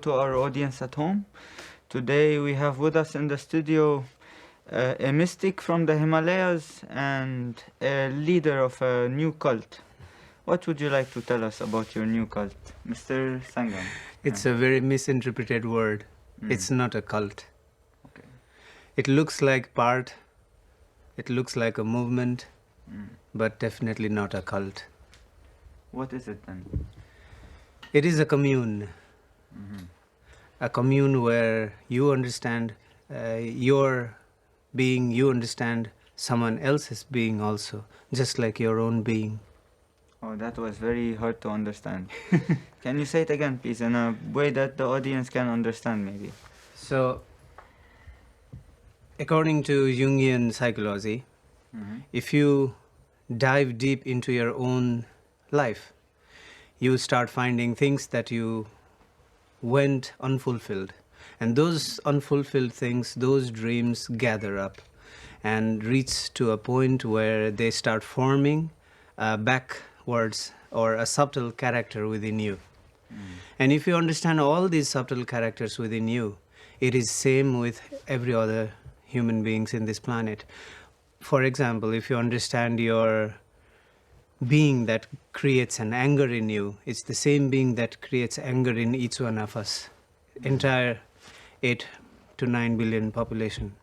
to our audience at home. Today we have with us in the studio a mystic from the Himalayas and a leader of a new cult. What would you like to tell us about your new cult, Mr. Sangam? It's a very misinterpreted word. It's not a cult. Okay. It looks like it looks like a movement, but definitely not a cult. What is it then? It is a commune. A commune where you understand your being, you understand someone else's being also, just like your own being. Oh, that was very hard to understand. Can you say it again, please, in a way that the audience can understand, maybe? So, according to Jungian psychology, if you dive deep into your own life, you start finding things that you went unfulfilled. And those unfulfilled things, those dreams gather up and reach to a point where they start forming backwards or a subtle character within you. And if you understand all these subtle characters within you, it is same with every other human beings in this planet. For example, if you understand your being that creates an anger in you, it's the same being that creates anger in each one of us, entire 8 to 9 billion population.